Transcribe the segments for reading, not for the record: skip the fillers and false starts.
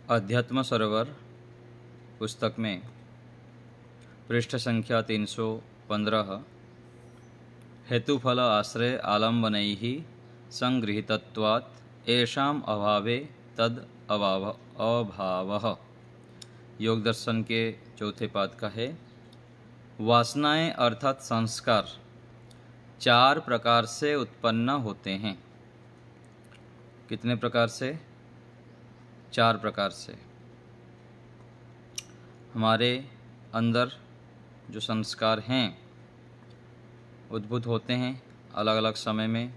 अध्यात्म सरोवर पुस्तक में पृष्ठ संख्या 315 हेतुफल आश्रय आलम्बनैः संगृहीतत्वात् येषाम् अभावे तद अभावः। योग दर्शन के चौथे पाद का है। वासनाएं अर्थात संस्कार 4 प्रकार से उत्पन्न होते हैं। कितने प्रकार से? 4 प्रकार से। हमारे अंदर जो संस्कार हैं उद्भूत होते हैं अलग अलग समय में,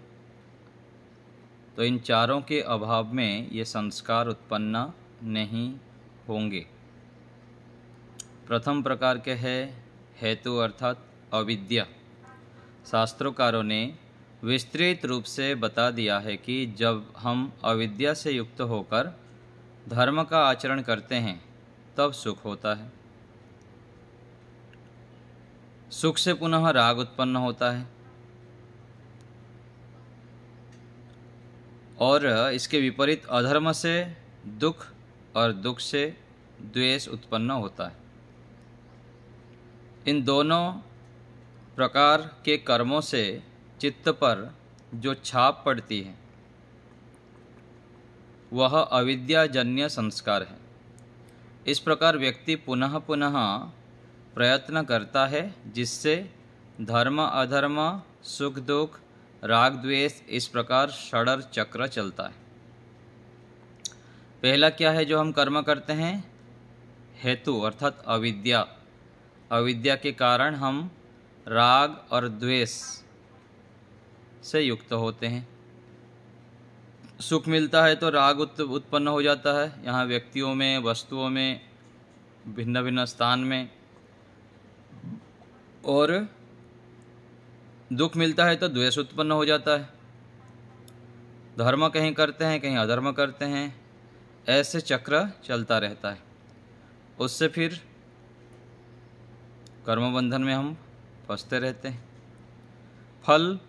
तो इन चारों के अभाव में ये संस्कार उत्पन्न नहीं होंगे। प्रथम प्रकार के है हेतु अर्थात अविद्या। शास्त्रोकारों ने विस्तृत रूप से बता दिया है कि जब हम अविद्या से युक्त होकर धर्म का आचरण करते हैं तब सुख होता है। सुख से पुनः राग उत्पन्न होता है और इसके विपरीत अधर्म से दुख और दुख से द्वेष उत्पन्न होता है। इन दोनों प्रकार के कर्मों से चित्त पर जो छाप पड़ती है वह अविद्याजन्य संस्कार है। इस प्रकार व्यक्ति पुनः पुनः प्रयत्न करता है जिससे धर्म अधर्म सुख दुख राग द्वेष इस प्रकार षड् चक्र चलता है। पहला क्या है जो हम कर्म करते हैं? हेतु अर्थात अविद्या। अविद्या के कारण हम राग और द्वेष से युक्त होते हैं। सुख मिलता है तो राग उत्पन्न हो जाता है, यहाँ व्यक्तियों में वस्तुओं में भिन्न भिन्न स्थान में, और दुख मिलता है तो द्वेष उत्पन्न हो जाता है। धर्म कहीं करते हैं कहीं अधर्म करते हैं, ऐसे चक्र चलता रहता है। उससे फिर कर्म बंधन में हम फंसते रहते हैं। फल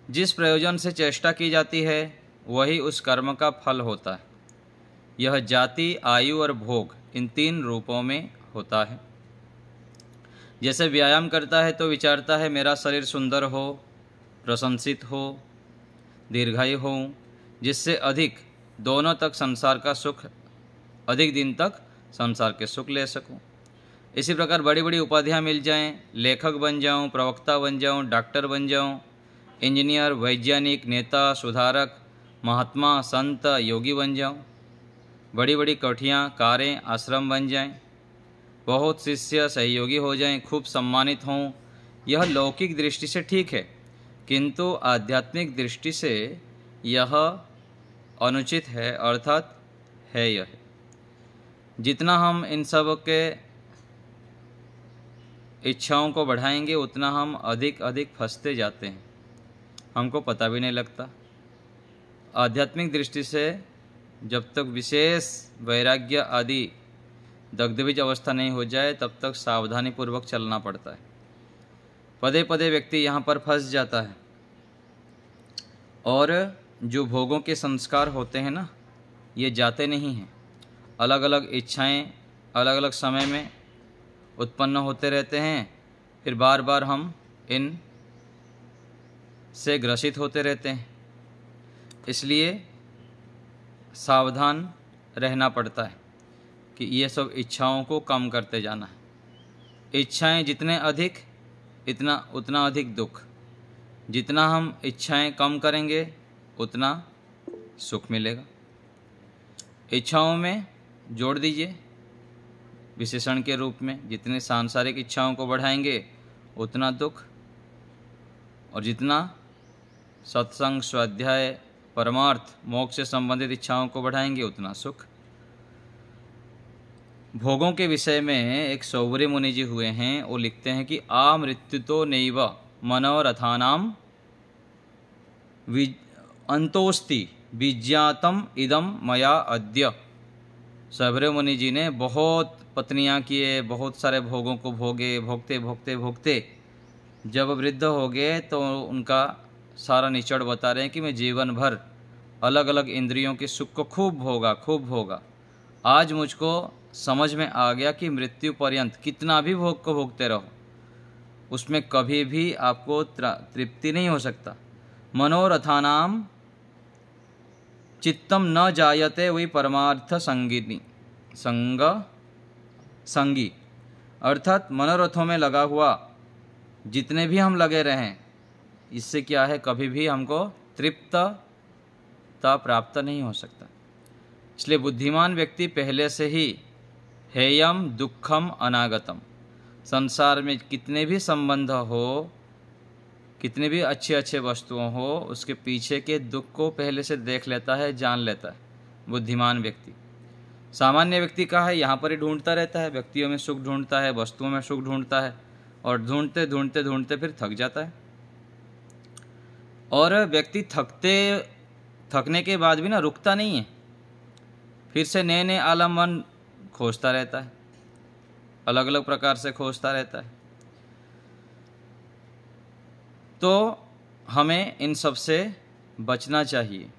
जिस प्रयोजन से चेष्टा की जाती है वही उस कर्म का फल होता है। यह जाति आयु और भोग इन 3 रूपों में होता है। जैसे व्यायाम करता है तो विचारता है मेरा शरीर सुंदर हो, प्रशंसित हो, दीर्घायु हो, जिससे अधिक दोनों तक संसार का सुख, अधिक दिन तक संसार के सुख ले सकूं। इसी प्रकार बड़ी बड़ी उपाधियां मिल जाएं, लेखक बन जाऊं, प्रवक्ता बन जाऊं, डॉक्टर बन जाऊं, इंजीनियर, वैज्ञानिक, नेता, सुधारक, महात्मा, संत, योगी बन जाऊं, बड़ी बड़ी कोठियाँ, कारें, आश्रम बन जाएं, बहुत शिष्य सहयोगी हो जाएं, खूब सम्मानित हों, यह लौकिक दृष्टि से ठीक है, किंतु आध्यात्मिक दृष्टि से यह अनुचित है, अर्थात है यह। जितना हम इन सब के इच्छाओं को बढ़ाएंगे उतना हम अधिक अधिक फंसते जाते हैं, हमको पता भी नहीं लगता। आध्यात्मिक दृष्टि से जब तक विशेष वैराग्य आदि दग्धबीज अवस्था नहीं हो जाए तब तक सावधानी पूर्वक चलना पड़ता है। पदे पदे व्यक्ति यहाँ पर फंस जाता है। और जो भोगों के संस्कार होते हैं ना, ये जाते नहीं हैं। अलग अलग इच्छाएं अलग अलग समय में उत्पन्न होते रहते हैं, फिर बार बार हम इन से ग्रसित होते रहते हैं। इसलिए सावधान रहना पड़ता है कि ये सब इच्छाओं को कम करते जाना है। इच्छाएं जितने अधिक उतना अधिक दुख। जितना हम इच्छाएं कम करेंगे उतना सुख मिलेगा। इच्छाओं में जोड़ दीजिए विशेषण के रूप में, जितने सांसारिक इच्छाओं को बढ़ाएंगे उतना दुख, और जितना सत्संग, स्वाध्याय, परमार्थ, मोक्ष से संबंधित इच्छाओं को बढ़ाएंगे उतना सुख। भोगों के विषय में एक सौवर्य मुनि जी हुए हैं, वो लिखते हैं कि आ मृत्युतो नैव मनोरथानाम अंतोस्ति विज्ञातम इदम मया अद्य। सौवर्य मुनि जी ने बहुत पत्नियां किए, बहुत सारे भोगों को भोगे, भोगते भोगते भोगते जब वृद्ध हो गए तो उनका सारा निचड़ बता रहे हैं कि मैं जीवन भर अलग अलग इंद्रियों के सुख को खूब भोगा, आज मुझको समझ में आ गया कि मृत्यु पर्यंत कितना भी भोग को भोगते रहो, उसमें कभी भी आपको तृप्ति नहीं हो सकता। मनोरथानाम चित्तम न जायते वही परमार्थ संगी, अर्थात मनोरथों में लगा हुआ जितने भी हम लगे रहें, इससे क्या है, कभी भी हमको तृप्तता प्राप्त नहीं हो सकता। इसलिए बुद्धिमान व्यक्ति पहले से ही हेयम दुखम अनागतम, संसार में कितने भी संबंध हो, कितने भी अच्छे अच्छे वस्तुओं हो, उसके पीछे के दुख को पहले से देख लेता है, जान लेता है बुद्धिमान व्यक्ति। सामान्य व्यक्ति का है यहाँ पर ही ढूंढता रहता है, व्यक्तियों में सुख ढूंढता है, वस्तुओं में सुख ढूंढता है, और ढूंढते ढूंढते ढूंढते फिर थक जाता है। और व्यक्ति थकने के बाद भी ना रुकता नहीं है, फिर से नए नए आलम्बन खोजता रहता है, अलग अलग प्रकार से खोजता रहता है। तो हमें इन सब से बचना चाहिए।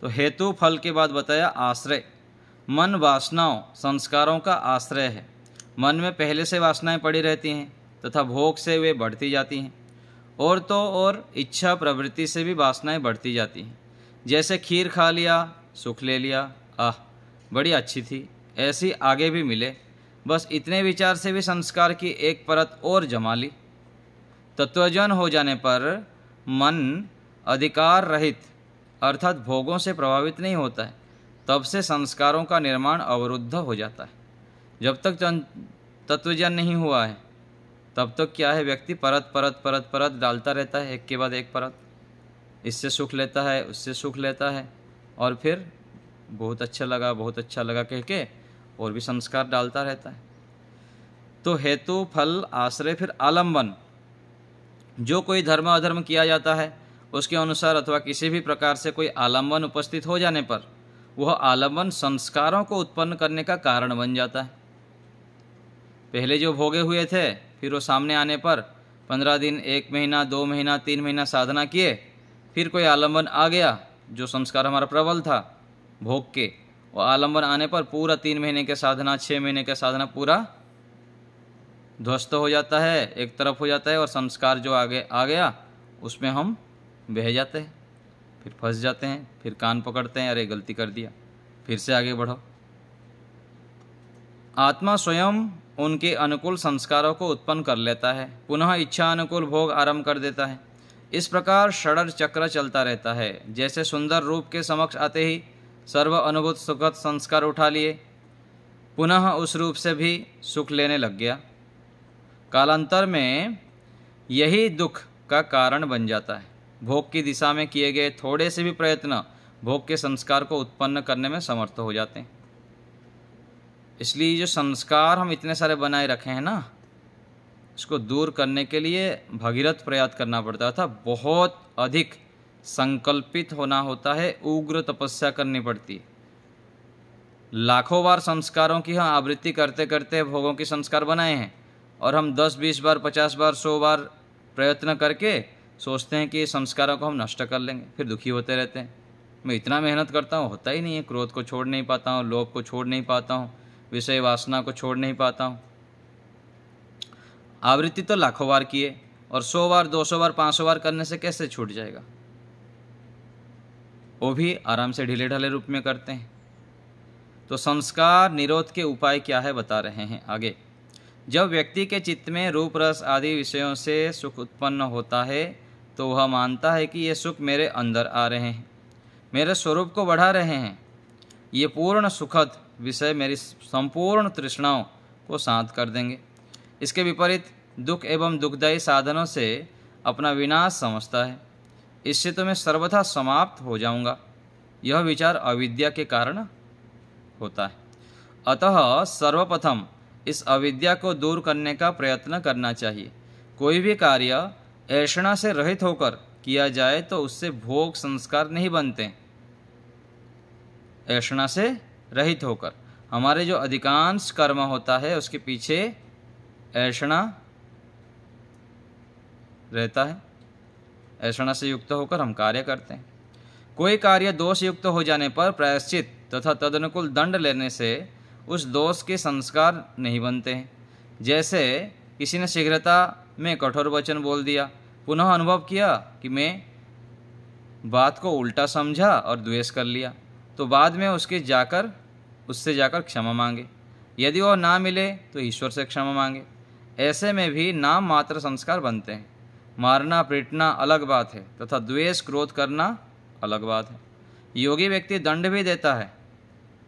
तो हेतु फल के बाद बताया आश्रय। मन वासनाओं संस्कारों का आश्रय है। मन में पहले से वासनाएं पड़ी रहती हैं तथा भोग से वे बढ़ती जाती हैं, और तो और इच्छा प्रवृत्ति से भी वासनाएं बढ़ती जाती हैं। जैसे खीर खा लिया, सुख ले लिया, आह बड़ी अच्छी थी, ऐसी आगे भी मिले, बस इतने विचार से भी संस्कार की एक परत और जमा ली। तत्वज्ञान हो जाने पर मन अधिकार रहित अर्थात भोगों से प्रभावित नहीं होता है, तब से संस्कारों का निर्माण अवरुद्ध हो जाता है। जब तक तत्वज्ञान नहीं हुआ है तब तक क्या है, व्यक्ति परत परत परत परत डालता रहता है, एक के बाद एक परत, इससे सुख लेता है, उससे सुख लेता है, और फिर बहुत अच्छा लगा कह के और भी संस्कार डालता रहता है। तो हेतु फल आश्रय, फिर आलम्बन। जो कोई धर्म अधर्म किया जाता है उसके अनुसार अथवा किसी भी प्रकार से कोई आलम्बन उपस्थित हो जाने पर वह आलम्बन संस्कारों को उत्पन्न करने का कारण बन जाता है। पहले जो भोगे हुए थे, फिर वो सामने आने पर 15 दिन, 1 महीना, 2 महीना, 3 महीना साधना किए, फिर कोई आलम्बन आ गया, जो संस्कार हमारा प्रबल था भोग के, वो आलम्बन आने पर पूरा 3 महीने के साधना, 6 महीने के साधना पूरा ध्वस्त हो जाता है, एक तरफ हो जाता है, और संस्कार जो आगे आ गया उसमें हम बह जाते हैं, फिर फंस जाते हैं, फिर कान पकड़ते हैं, अरे गलती कर दिया, फिर से आगे बढ़ो। आत्मा स्वयं उनके अनुकूल संस्कारों को उत्पन्न कर लेता है, पुनः इच्छा अनुकूल भोग आरंभ कर देता है। इस प्रकार षड् चक्र चलता रहता है। जैसे सुंदर रूप के समक्ष आते ही सर्व अनुभूत सुखद संस्कार उठा लिए, पुनः उस रूप से भी सुख लेने लग गया। कालांतर में यही दुख का कारण बन जाता है। भोग की दिशा में किए गए थोड़े से भी प्रयत्न भोग के संस्कार को उत्पन्न करने में समर्थ हो जाते हैं। इसलिए जो संस्कार हम इतने सारे बनाए रखे हैं ना, इसको दूर करने के लिए भगीरथ प्रयास करना पड़ता था, बहुत अधिक संकल्पित होना होता है, उग्र तपस्या करनी पड़ती है। लाखों बार संस्कारों की हम आवृत्ति करते करते भोगों के संस्कार बनाए हैं, और हम 10, 20 बार, 50 बार, 100 बार प्रयत्न करके सोचते हैं कि संस्कारों को हम नष्ट कर लेंगे, फिर दुखी होते रहते हैं। मैं इतना मेहनत करता हूँ, होता ही नहीं है। क्रोध को छोड़ नहीं पाता हूँ, लोभ को छोड़ नहीं पाता हूँ, विषय वासना को छोड़ नहीं पाता हूँ। आवृत्ति तो लाखों बार किए, और 100 बार, 200 बार, 500 बार करने से कैसे छूट जाएगा? वो भी आराम से ढीले ढाले रूप में करते हैं। तो संस्कार निरोध के उपाय क्या है बता रहे हैं आगे। जब व्यक्ति के चित्त में रूप रस आदि विषयों से सुख उत्पन्न होता है तो वह मानता है कि ये सुख मेरे अंदर आ रहे हैं, मेरे स्वरूप को बढ़ा रहे हैं। ये पूर्ण सुखद विषय मेरी संपूर्ण तृष्णाओं को शांत कर देंगे। इसके विपरीत दुख एवं दुखदायी साधनों से अपना विनाश समझता है। इससे तो मैं सर्वथा समाप्त हो जाऊंगा। यह विचार अविद्या के कारण होता है। अतः सर्वप्रथम इस अविद्या को दूर करने का प्रयत्न करना चाहिए। कोई भी कार्य ऐषणा से रहित होकर किया जाए तो उससे भोग संस्कार नहीं बनते। ऐषणा से रहित होकर हमारे जो अधिकांश कर्म होता है उसके पीछे ऐषणा रहता है। ऐषणा से युक्त होकर हम कार्य करते हैं। कोई कार्य दोष युक्त हो जाने पर प्रायश्चित तथा तदनुकूल दंड लेने से उस दोष के संस्कार नहीं बनते हैं। जैसे किसी ने शीघ्रता में कठोर वचन बोल दिया, पुनः अनुभव किया कि मैं बात को उल्टा समझा और द्वेष कर लिया, तो बाद में उससे जाकर क्षमा मांगे। यदि वह ना मिले तो ईश्वर से क्षमा मांगे। ऐसे में भी नाम मात्र संस्कार बनते हैं। मारना पीटना अलग बात है तथा द्वेष क्रोध करना अलग बात है। योगी व्यक्ति दंड भी देता है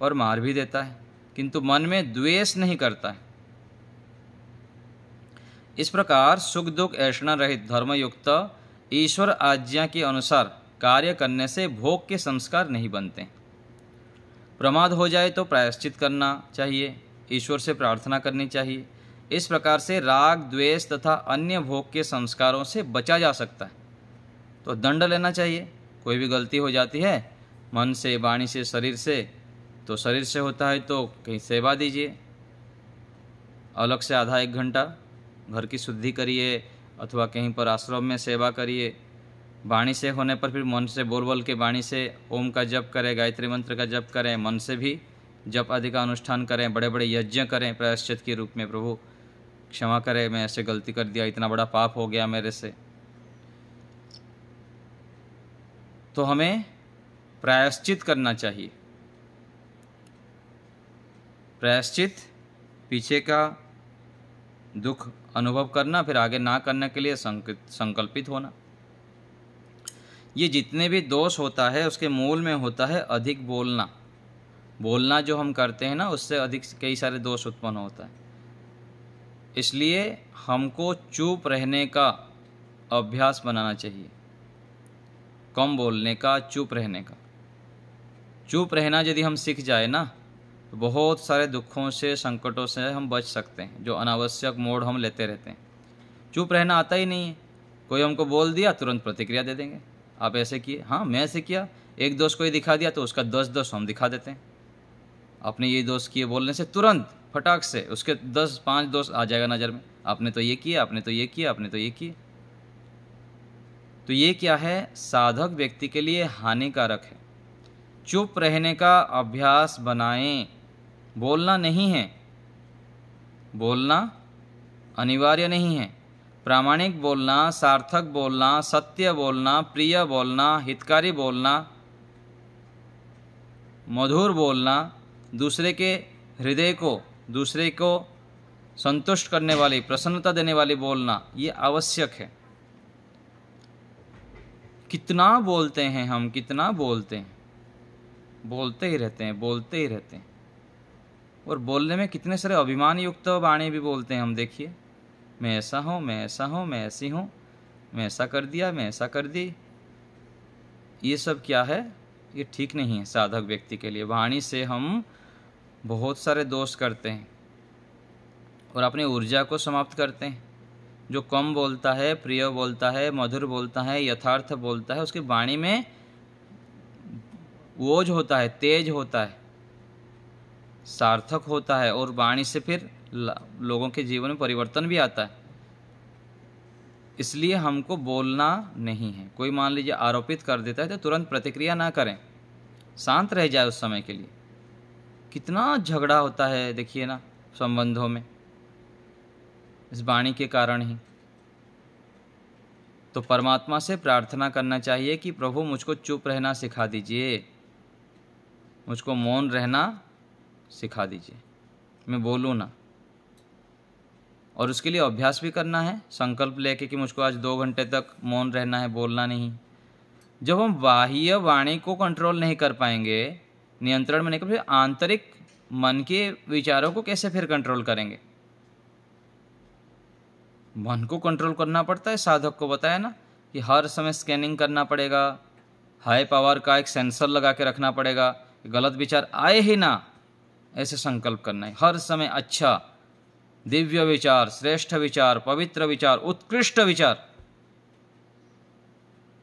और मार भी देता है, किंतु मन में द्वेष नहीं करता है। इस प्रकार सुख दुख ऐषणा रहित धर्मयुक्त ईश्वर आज्ञा के अनुसार कार्य करने से भोग के संस्कार नहीं बनते। प्रमाद हो जाए तो प्रायश्चित करना चाहिए, ईश्वर से प्रार्थना करनी चाहिए। इस प्रकार से राग द्वेष तथा अन्य भोग के संस्कारों से बचा जा सकता है। तो दंड लेना चाहिए। कोई भी गलती हो जाती है मन से, वाणी से, शरीर से, तो शरीर से होता है तो कहीं सेवा दीजिए, अलग से आधा एक घंटा घर की शुद्धि करिए अथवा कहीं पर आश्रम में सेवा करिए। वाणी से होने पर फिर मन से बोल बोल के वाणी से ओम का जप करें, गायत्री मंत्र का जप करें, मन से भी जप आदि का अनुष्ठान करें, बड़े बड़े यज्ञ करें प्रायश्चित के रूप में। प्रभु क्षमा करें, मैं ऐसे गलती कर दिया, इतना बड़ा पाप हो गया मेरे से। तो हमें प्रायश्चित करना चाहिए। प्रायश्चित पीछे का दुख अनुभव करना, फिर आगे ना करने के लिए संकल्पित होना। ये जितने भी दोष होता है उसके मूल में होता है अधिक बोलना। बोलना जो हम करते हैं ना, उससे अधिक कई सारे दोष उत्पन्न होता है। इसलिए हमको चुप रहने का अभ्यास बनाना चाहिए, कम बोलने का, चुप रहने का। चुप रहना यदि हम सीख जाए ना, तो बहुत सारे दुखों से, संकटों से हम बच सकते हैं, जो अनावश्यक मोड़ हम लेते रहते हैं। चुप रहना आता ही नहीं है। कोई हमको बोल दिया तुरंत प्रतिक्रिया दे देंगे, आप ऐसे किए, हाँ मैं ऐसे किया। एक दोष कोई दिखा दिया तो उसका 10 दोष हम दिखा देते हैं। आपने ये दोष किए बोलने से तुरंत फटाक से उसके 10-5 दोष आ जाएगा नज़र में। आपने तो ये किया, आपने तो ये किया, आपने तो ये किया। तो ये क्या है, साधक व्यक्ति के लिए हानिकारक है। चुप रहने का अभ्यास बनाएं। बोलना नहीं है, बोलना अनिवार्य नहीं है। प्रामाणिक बोलना, सार्थक बोलना, सत्य बोलना, प्रिय बोलना, हितकारी बोलना, मधुर बोलना, दूसरे के हृदय को, दूसरे को संतुष्ट करने वाली, प्रसन्नता देने वाली बोलना, ये आवश्यक है। कितना बोलते हैं हम, कितना बोलते हैं, बोलते ही रहते हैं, बोलते ही रहते हैं। और बोलने में कितने सारे अभिमान युक्त वाणी भी बोलते हैं हम। देखिए, मैं ऐसा हूँ, मैं ऐसा हूँ, मैं ऐसी हूँ, मैं ऐसा कर दिया, मैं ऐसा कर दी। ये सब क्या है, ये ठीक नहीं है साधक व्यक्ति के लिए। वाणी से हम बहुत सारे दोष करते हैं और अपनी ऊर्जा को समाप्त करते हैं। जो कम बोलता है, प्रिय बोलता है, मधुर बोलता है, यथार्थ बोलता है, उसकी वाणी में ओज होता है, तेज होता है, सार्थक होता है, और वाणी से फिर लोगों के जीवन में परिवर्तन भी आता है। इसलिए हमको बोलना नहीं है। कोई मान लीजिए आरोपित कर देता है तो तुरंत प्रतिक्रिया ना करें, शांत रह जाए उस समय के लिए। कितना झगड़ा होता है देखिए ना संबंधों में, इस वाणी के कारण ही। तो परमात्मा से प्रार्थना करना चाहिए कि प्रभु मुझको चुप रहना सिखा दीजिए, मुझको मौन रहना सिखा दीजिए, मैं बोलूँ ना। और उसके लिए अभ्यास भी करना है, संकल्प लेके कि मुझको आज 2 घंटे तक मौन रहना है, बोलना नहीं। जब हम बाह्य वाणी को कंट्रोल नहीं कर पाएंगे, नियंत्रण में नहीं कर पाएंगे, आंतरिक मन के विचारों को कैसे फिर कंट्रोल करेंगे। मन को कंट्रोल करना पड़ता है। साधक को बताया ना कि हर समय स्कैनिंग करना पड़ेगा, हाई पावर का एक सेंसर लगा के रखना पड़ेगा, गलत विचार आए ही ना, ऐसे संकल्प करना है हर समय। अच्छा, दिव्य विचार, श्रेष्ठ विचार, पवित्र विचार, उत्कृष्ट विचार,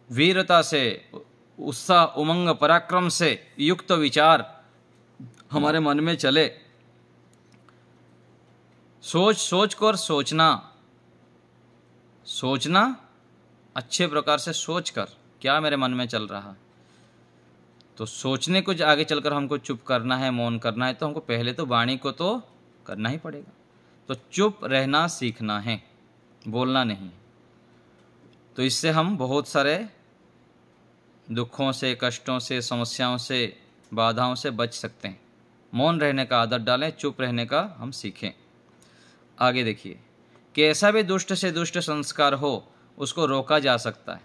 वीरता से, उत्साह, उमंग, पराक्रम से युक्त विचार हमारे मन में चले। सोच कर सोचना, सोचना अच्छे प्रकार से सोच कर क्या मेरे मन में चल रहा है। तो सोचने कुछ आगे चलकर हमको चुप करना है, मौन करना है, तो हमको पहले तो वाणी को तो करना ही पड़ेगा। तो चुप रहना सीखना है, बोलना नहीं। तो इससे हम बहुत सारे दुखों से, कष्टों से, समस्याओं से, बाधाओं से बच सकते हैं। मौन रहने का आदत डालें, चुप रहने का हम सीखें। आगे देखिए, कैसा भी दुष्ट से दुष्ट संस्कार हो उसको रोका जा सकता है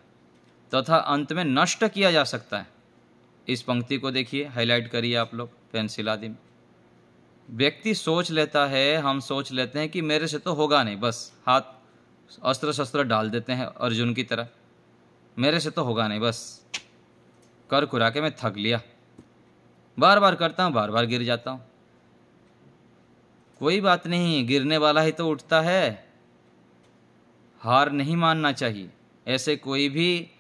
तथा अंत में नष्ट किया जा सकता है। इस पंक्ति को देखिए, हाईलाइट करिए आप लोग पेंसिल आदि में। व्यक्ति सोच लेता है, हम सोच लेते हैं कि मेरे से तो होगा नहीं, बस हाथ अस्त्र शस्त्र डाल देते हैं अर्जुन की तरह, मेरे से तो होगा नहीं, बस कर कुरा के मैं थक लिया, बार बार करता हूँ, बार बार गिर जाता हूँ। कोई बात नहीं, गिरने वाला ही तो उठता है। हार नहीं मानना चाहिए। ऐसे कोई भी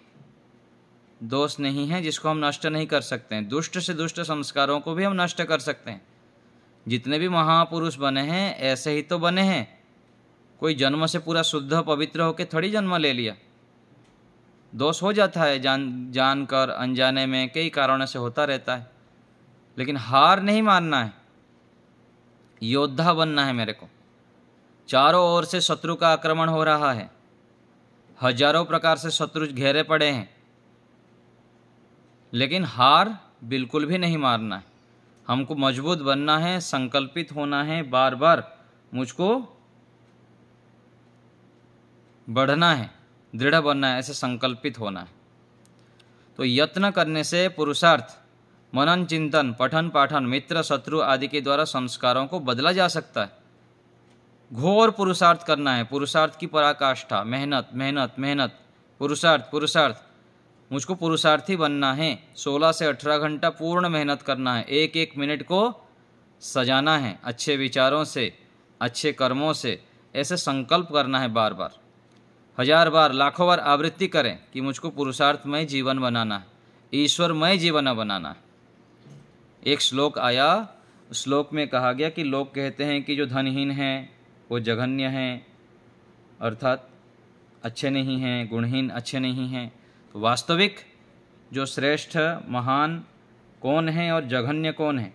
दोष नहीं है जिसको हम नष्ट नहीं कर सकते हैं। दुष्ट से दुष्ट संस्कारों को भी हम नष्ट कर सकते हैं। जितने भी महापुरुष बने हैं ऐसे ही तो बने हैं। कोई जन्म से पूरा शुद्ध पवित्र होकर थोड़ी जन्म ले लिया। दोष हो जाता है, जानकर अनजाने में, कई कारणों से होता रहता है। लेकिन हार नहीं मानना है, योद्धा बनना है मेरे को। चारों ओर से शत्रु का आक्रमण हो रहा है, हजारों प्रकार से शत्रु घेरे पड़े हैं, लेकिन हार बिल्कुल भी नहीं मारना है। हमको मजबूत बनना है, संकल्पित होना है, बार बार मुझको बढ़ना है, दृढ़ बनना है, ऐसे संकल्पित होना है। तो यत्न करने से पुरुषार्थ, मनन चिंतन, पठन पाठन, मित्र शत्रु आदि के द्वारा संस्कारों को बदला जा सकता है। घोर पुरुषार्थ करना है, पुरुषार्थ की पराकाष्ठा, मेहनत मेहनत मेहनत, पुरुषार्थ पुरुषार्थ। मुझको पुरुषार्थी बनना है। 16 से 18 घंटा पूर्ण मेहनत करना है, एक एक मिनट को सजाना है अच्छे विचारों से, अच्छे कर्मों से। ऐसे संकल्प करना है, बार बार, हजार बार, लाखों बार आवृत्ति करें कि मुझको पुरुषार्थमय जीवन बनाना है, ईश्वरमय जीवन बनाना है। एक श्लोक आया, श्लोक में कहा गया कि लोग कहते हैं कि जो धनहीन हैं वो जघन्य हैं, अर्थात अच्छे नहीं हैं, गुणहीन अच्छे नहीं हैं। तो वास्तविक जो श्रेष्ठ महान कौन है और जघन्य कौन है?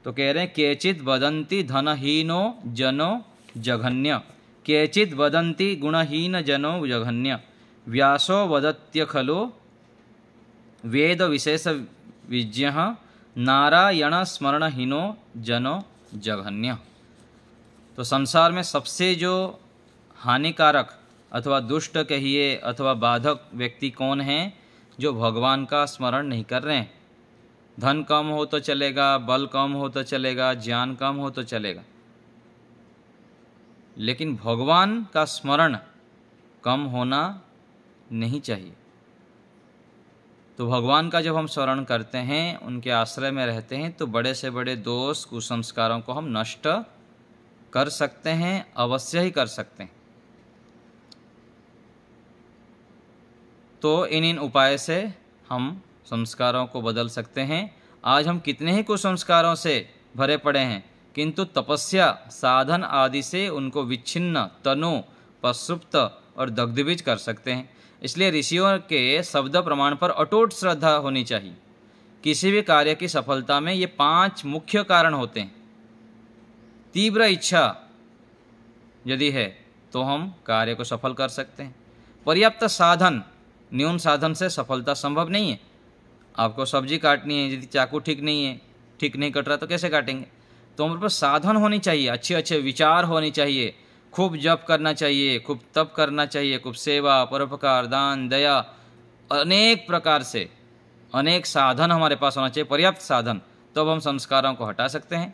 तो कह रहे हैं केचित वदन्ति धनहीनो जनो जघन्य, केचित वदन्ति गुणहीन जनो जघन्य, व्यासो वदत्य खलु वेद विशेष विज्ञः नारायण स्मरणहीनो जनो जघन्य। तो संसार में सबसे जो हानिकारक अथवा दुष्ट कहिए अथवा बाधक व्यक्ति कौन है? जो भगवान का स्मरण नहीं कर रहे हैं। धन कम हो तो चलेगा, बल कम हो तो चलेगा, ज्ञान कम हो तो चलेगा, लेकिन भगवान का स्मरण कम होना नहीं चाहिए। तो भगवान का जब हम स्मरण करते हैं, उनके आश्रय में रहते हैं, तो बड़े से बड़े दोष कुसंस्कारों को हम नष्ट कर सकते हैं, अवश्य ही कर सकते हैं। तो इन उपाय से हम संस्कारों को बदल सकते हैं। आज हम कितने ही कुसंस्कारों से भरे पड़े हैं, किंतु तपस्या साधन आदि से उनको विच्छिन्न, तनु, प्रसुप्त और दग्धबीज कर सकते हैं। इसलिए ऋषियों के शब्द प्रमाण पर अटूट श्रद्धा होनी चाहिए। किसी भी कार्य की सफलता में ये 5 मुख्य कारण होते हैं। तीव्र इच्छा यदि है तो हम कार्य को सफल कर सकते हैं। पर्याप्त साधन, न्यून साधन से सफलता संभव नहीं है। आपको सब्जी काटनी है, यदि चाकू ठीक नहीं कट रहा तो कैसे काटेंगे? तो हमारे पास साधन होनी चाहिए, अच्छे अच्छे विचार होने चाहिए, खूब जप करना चाहिए, खूब तप करना चाहिए, खूब सेवा, परोपकार, दान, दया, अनेक प्रकार से अनेक साधन हमारे पास होना चाहिए, पर्याप्त साधन। तब हम संस्कारों को हटा सकते हैं।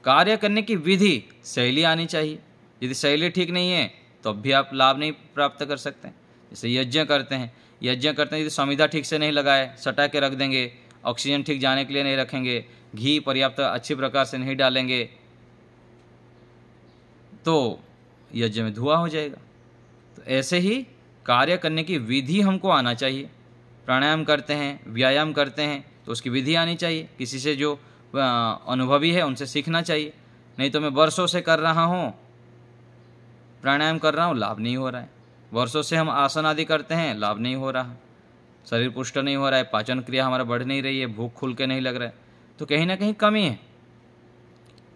कार्य करने की विधि, शैली आनी चाहिए। यदि शैली ठीक नहीं है तो भी आप लाभ नहीं प्राप्त कर सकते हैं। जैसे यज्ञ करते हैं, यदि संविदा ठीक से नहीं लगाए, सटा के रख देंगे, ऑक्सीजन ठीक जाने के लिए नहीं रखेंगे, घी पर्याप्त अच्छी प्रकार से नहीं डालेंगे, तो यज्ञ में धुआं हो जाएगा। तो ऐसे ही कार्य करने की विधि हमको आना चाहिए। प्राणायाम करते हैं, व्यायाम करते हैं, तो उसकी विधि आनी चाहिए। किसी से जो अनुभवी है उनसे सीखना चाहिए। नहीं तो मैं वर्षों से कर रहा हूँ, प्राणायाम कर रहा हूँ, लाभ नहीं हो रहा है। वर्षों से हम आसन आदि करते हैं, लाभ नहीं हो रहा। शरीर पुष्ट नहीं हो रहा है, पाचन क्रिया हमारा बढ़ नहीं रही है, भूख खुल के नहीं लग रहा है, तो कहीं ना कहीं कमी है।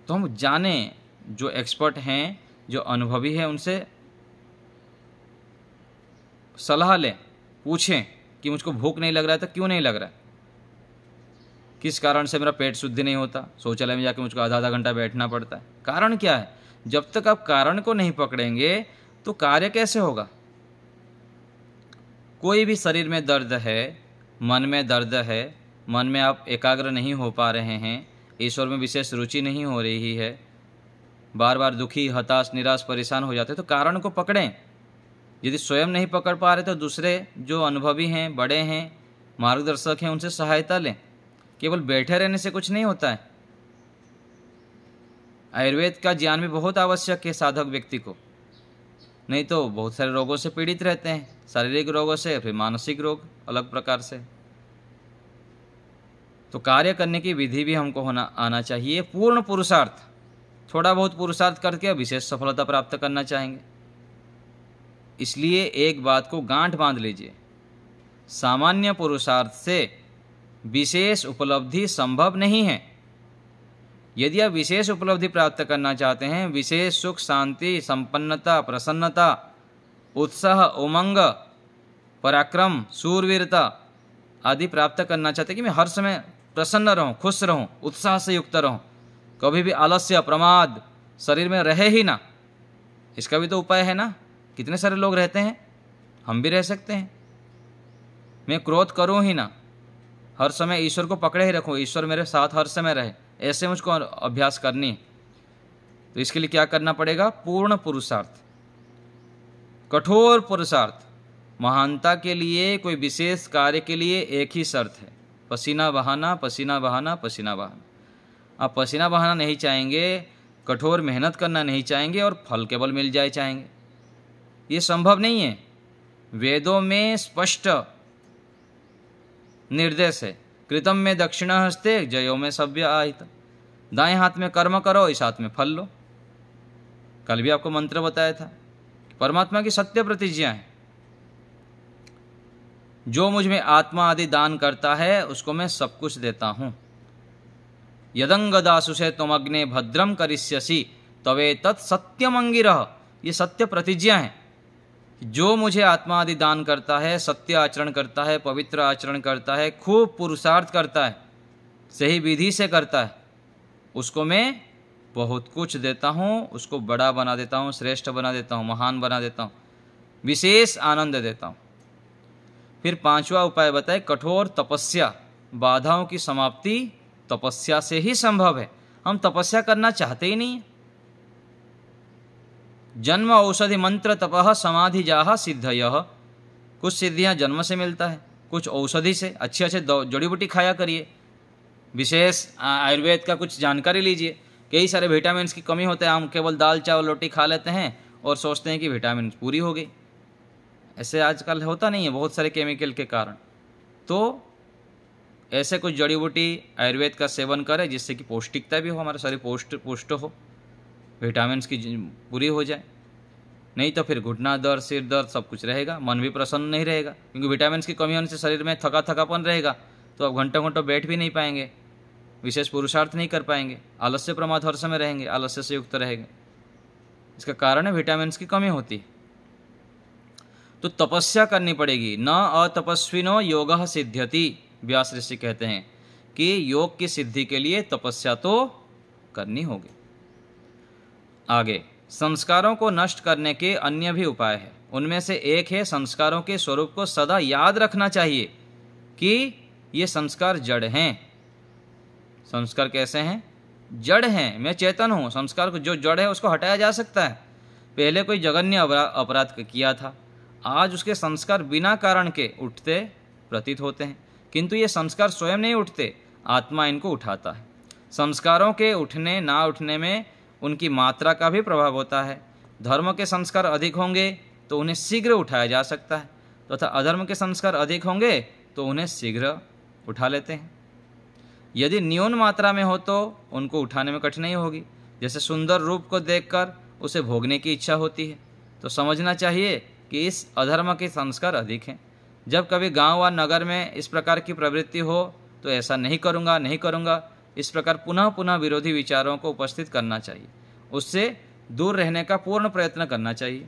तो हम जानें, जो एक्सपर्ट हैं, जो अनुभवी हैं, उनसे सलाह लें, पूछें कि मुझको भूख नहीं लग रहा है तो क्यों नहीं लग रहा है, किस कारण से मेरा पेट शुद्ध नहीं होता, शौचालय में जाके मुझको आधा आधा घंटा बैठना पड़ता है, कारण क्या है। जब तक आप कारण को नहीं पकड़ेंगे तो कार्य कैसे होगा। कोई भी शरीर में दर्द है, मन में दर्द है, मन में आप एकाग्र नहीं हो पा रहे हैं, ईश्वर में विशेष रुचि नहीं हो रही है, बार बार दुखी, हताश, निराश, परेशान हो जाते, तो कारण को पकड़ें। यदि स्वयं नहीं पकड़ पा रहे तो दूसरे जो अनुभवी हैं, बड़े हैं, मार्गदर्शक हैं, उनसे सहायता लें। केवल बैठे रहने से कुछ नहीं होता है। आयुर्वेद का ज्ञान भी बहुत आवश्यक है साधक व्यक्ति को, नहीं तो बहुत सारे रोगों से पीड़ित रहते हैं, शारीरिक रोगों से, फिर मानसिक रोग अलग प्रकार से। तो कार्य करने की विधि भी हमको आना चाहिए। पूर्ण पुरुषार्थ, थोड़ा बहुत पुरुषार्थ करके विशेष सफलता प्राप्त करना चाहेंगे। इसलिए एक बात को गांठ बांध लीजिए, सामान्य पुरुषार्थ से विशेष उपलब्धि संभव नहीं है। यदि आप विशेष उपलब्धि प्राप्त करना चाहते हैं, विशेष सुख, शांति, संपन्नता, प्रसन्नता, उत्साह, उमंग, पराक्रम, शूरवीरता आदि प्राप्त करना चाहते हैं कि मैं हर समय प्रसन्न रहूं, खुश रहूं, उत्साह से युक्त रहूं, कभी भी आलस्य, प्रमाद शरीर में रहे ही ना, इसका भी तो उपाय है ना। कितने सारे लोग रहते हैं, हम भी रह सकते हैं। मैं क्रोध करूं ही ना, हर समय ईश्वर को पकड़े ही रखूं, ईश्वर मेरे साथ हर समय रहे, ऐसे मुझको अभ्यास करनी है। तो इसके लिए क्या करना पड़ेगा, पूर्ण पुरुषार्थ, कठोर पुरुषार्थ। महानता के लिए, कोई विशेष कार्य के लिए एक ही शर्त है, पसीना बहाना, पसीना बहाना, पसीना बहाना। आप पसीना बहाना नहीं चाहेंगे, कठोर मेहनत करना नहीं चाहेंगे और फल केवल मिल जाए चाहेंगे, ये संभव नहीं है। वेदों में स्पष्ट निर्देश है, कृतम में दक्षिणा हस्ते, जयो में सव्य आहित। दाएं हाथ में कर्म करो, इस हाथ में फल लो। कल भी आपको मंत्र बताया था, परमात्मा की सत्य प्रतिज्ञा है, जो मुझ में आत्मा आदि दान करता है उसको मैं सब कुछ देता हूं। यदंग दासुषे तुमग्ने भद्रम करिष्यसि तवे तत् सत्यम अंगिरः, ये सत्य प्रतिज्ञा है। जो मुझे आत्मा आदि दान करता है, सत्य आचरण करता है, पवित्र आचरण करता है, खूब पुरुषार्थ करता है, सही विधि से करता है, उसको मैं बहुत कुछ देता हूँ, उसको बड़ा बना देता हूँ, श्रेष्ठ बना देता हूँ, महान बना देता हूँ, विशेष आनंद देता हूँ। फिर पांचवा उपाय बताए, कठोर तपस्या। बाधाओं की समाप्ति तपस्या से ही संभव है। हम तपस्या करना चाहते ही नहीं। जन्म औषधि मंत्र तपः समाधि जाह सिद्धयः। कुछ सिद्धियां जन्म से मिलता है, कुछ औषधि से। अच्छे अच्छे जड़ी बूटी खाया करिए, विशेष आयुर्वेद का कुछ जानकारी लीजिए। कई सारे विटामिन्स की कमी होते हैं, हम केवल दाल चावल रोटी खा लेते हैं और सोचते हैं कि विटामिन पूरी हो गई। ऐसे आजकल होता नहीं है, बहुत सारे केमिकल के कारण। तो ऐसे कुछ जड़ी बूटी आयुर्वेद का सेवन करें जिससे कि पौष्टिकता भी हो, हमारा शरीर पुष्ट हो, विटामिन्स की पूरी हो जाए। नहीं तो फिर घुटना दर्द, सिर दर्द सब कुछ रहेगा, मन भी प्रसन्न नहीं रहेगा, क्योंकि विटामिन्स की कमी होने से शरीर में थकापन रहेगा। तो आप घंटों घंटों बैठ भी नहीं पाएंगे, विशेष पुरुषार्थ नहीं कर पाएंगे, आलस्य प्रमाद हर समय रहेंगे, आलस्य से युक्त रहेंगे। इसका कारण है विटामिन्स की कमी होती है। तो तपस्या करनी पड़ेगी। न अतपस्विनो योगः सिद्ध्यति, व्यास ऋषि कहते हैं कि योग की सिद्धि के लिए तपस्या तो करनी होगी। आगे, संस्कारों को नष्ट करने के अन्य भी उपाय हैं। उनमें से एक है, संस्कारों के स्वरूप को सदा याद रखना चाहिए कि ये संस्कार जड़ हैं। संस्कार कैसे हैं? जड़ हैं। मैं चेतन हूँ, संस्कार को जो जड़ है उसको हटाया जा सकता है। पहले कोई जघन्य अपराध किया था, आज उसके संस्कार बिना कारण के उठते प्रतीत होते हैं, किंतु ये संस्कार स्वयं नहीं उठते, आत्मा इनको उठाता है। संस्कारों के उठने ना उठने में उनकी मात्रा का भी प्रभाव होता है। धर्म के संस्कार अधिक होंगे तो उन्हें शीघ्र उठाया जा सकता है, तथा अधर्म के संस्कार अधिक होंगे तो उन्हें शीघ्र उठा लेते हैं। यदि न्यून मात्रा में हो तो उनको उठाने में कठिनाई होगी। जैसे सुंदर रूप को देखकर उसे भोगने की इच्छा होती है, तो समझना चाहिए कि इस अधर्म के संस्कार अधिक हैं। जब कभी गांव व नगर में इस प्रकार की प्रवृत्ति हो तो ऐसा नहीं करूँगा, नहीं करूँगा, इस प्रकार पुनः पुनः विरोधी विचारों को उपस्थित करना चाहिए। उससे दूर रहने का पूर्ण प्रयत्न करना चाहिए।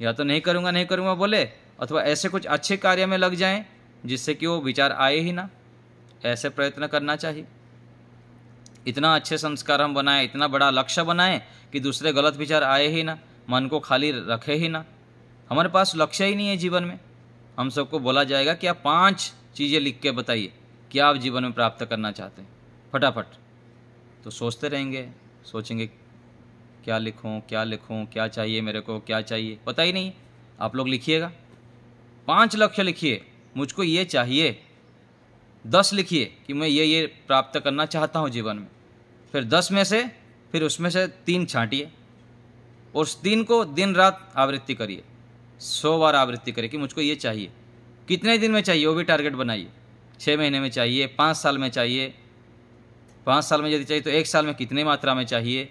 या तो नहीं करूँगा, नहीं करूँगा बोले, अथवा ऐसे कुछ अच्छे कार्य में लग जाएं जिससे कि वो विचार आए ही ना, ऐसे प्रयत्न करना चाहिए। इतना अच्छे संस्कार हम बनाएं, इतना बड़ा लक्ष्य बनाएं कि दूसरे गलत विचार आए ही ना, मन को खाली रखे ही ना। हमारे पास लक्ष्य ही नहीं है जीवन में। हम सबको बोला जाएगा कि आप 5 चीज़ें लिख के बताइए क्या आप जीवन में प्राप्त करना चाहते हैं, फटाफट। तो सोचते रहेंगे, सोचेंगे क्या लिखूं, क्या लिखूं, क्या चाहिए मेरे को, क्या चाहिए, पता ही नहीं। आप लोग लिखिएगा, 5 लक्ष्य लिखिए, मुझको ये चाहिए। 10 लिखिए कि मैं ये प्राप्त करना चाहता हूँ जीवन में। फिर 10 में से फिर उसमें से 3 छांटिए और उस 3 को दिन रात आवृत्ति करिए, 100 बार आवृत्ति करिए कि मुझको ये चाहिए। कितने दिन में चाहिए वो भी टारगेट बनाइए। 6 महीने में चाहिए, 5 साल में चाहिए, 5 साल में यदि चाहिए तो 1 साल में कितनी मात्रा में चाहिए,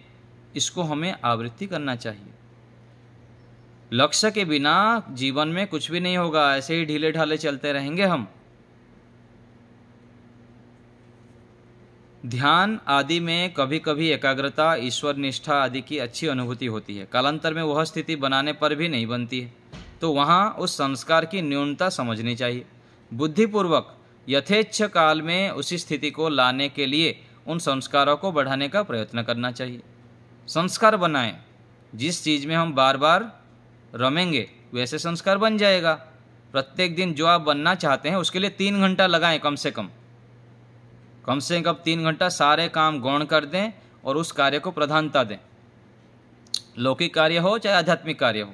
इसको हमें आवृत्ति करना चाहिए। लक्ष्य के बिना जीवन में कुछ भी नहीं होगा, ऐसे ही ढीले ढाले चलते रहेंगे हम। ध्यान आदि में कभी कभी एकाग्रता, ईश्वर निष्ठा आदि की अच्छी अनुभूति होती है। कालांतर में वह स्थिति बनाने पर भी नहीं बनती है, तो वहाँ उस संस्कार की न्यूनता समझनी चाहिए। बुद्धिपूर्वक यथेच्छ काल में उसी स्थिति को लाने के लिए उन संस्कारों को बढ़ाने का प्रयत्न करना चाहिए। संस्कार बनाएं, जिस चीज़ में हम बार बार रमेंगे वैसे संस्कार बन जाएगा। प्रत्येक दिन जो आप बनना चाहते हैं उसके लिए 3 घंटा लगाएं, कम से कम 3 घंटा सारे काम गौण कर दें और उस कार्य को प्रधानता दें। लौकिक कार्य हो चाहे आध्यात्मिक कार्य हो।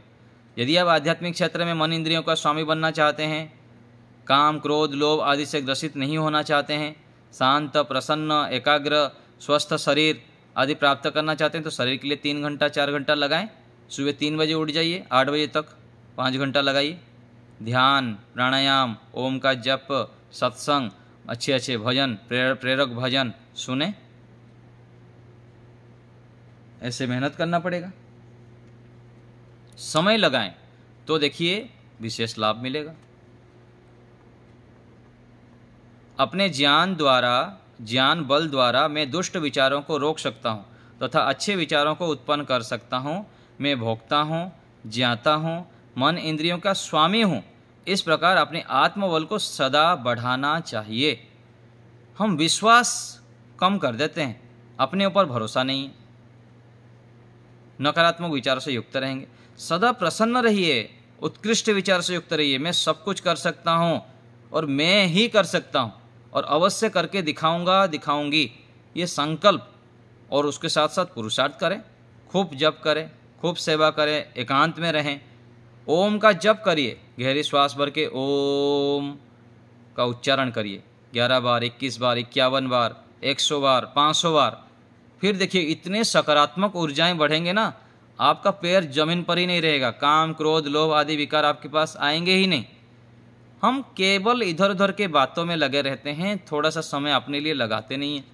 यदि आप आध्यात्मिक क्षेत्र में मन इंद्रियों का स्वामी बनना चाहते हैं, काम, क्रोध, लोभ आदि से ग्रसित नहीं होना चाहते हैं, शांत, प्रसन्न, एकाग्र, स्वस्थ शरीर आदि प्राप्त करना चाहते हैं, तो शरीर के लिए 3 घंटा 4 घंटा लगाएं। सुबह 3 बजे उठ जाइए, 8 बजे तक 5 घंटा लगाइए। ध्यान, प्राणायाम, ओम का जप, सत्संग, अच्छे अच्छे भजन, प्रेरक भजन सुने। ऐसे मेहनत करना पड़ेगा, समय लगाएं तो देखिए विशेष लाभ मिलेगा। अपने ज्ञान बल द्वारा मैं दुष्ट विचारों को रोक सकता हूँ तथा अच्छे विचारों को उत्पन्न कर सकता हूँ। मैं भोगता हूँ, ज्ञाता हूँ, मन इंद्रियों का स्वामी हूँ। इस प्रकार अपने आत्मबल को सदा बढ़ाना चाहिए। हम विश्वास कम कर देते हैं, अपने ऊपर भरोसा नहीं है, नकारात्मक विचारों से युक्त रहेंगे। सदा प्रसन्न रहिए, उत्कृष्ट विचार से युक्त रहिए। मैं सब कुछ कर सकता हूँ और मैं ही कर सकता हूँ और अवश्य करके दिखाऊंगा, दिखाऊंगी, ये संकल्प। और उसके साथ साथ पुरुषार्थ करें, खूब जप करें, खूब सेवा करें, एकांत में रहें। ओम का जप करिए, गहरी श्वास भर के ओम का उच्चारण करिए 11 बार, 21 बार, 51 बार, 100 बार, 500 बार। फिर देखिए इतने सकारात्मक ऊर्जाएं बढ़ेंगे ना, आपका पैर जमीन पर ही नहीं रहेगा। काम, क्रोध, लोभ आदि विकार आपके पास आएंगे ही नहीं। हम केवल इधर उधर के बातों में लगे रहते हैं, थोड़ा सा समय अपने लिए लगाते नहीं हैं।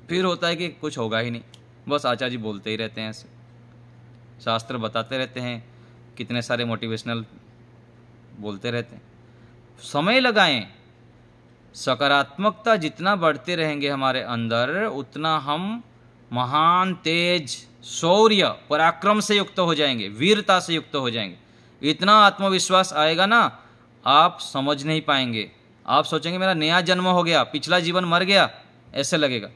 फिर होता है कि कुछ होगा ही नहीं, बस आचार्य जी बोलते ही रहते हैं, ऐसे शास्त्र बताते रहते हैं, कितने सारे मोटिवेशनल बोलते रहते हैं। समय लगाएं। सकारात्मकता जितना बढ़ते रहेंगे हमारे अंदर, उतना हम महान, तेज, शौर्य, पराक्रम से युक्त हो जाएंगे, वीरता से युक्त हो जाएंगे। इतना आत्मविश्वास आएगा ना, आप समझ नहीं पाएंगे। आप सोचेंगे मेरा नया जन्म हो गया, पिछला जीवन मर गया, ऐसे लगेगा।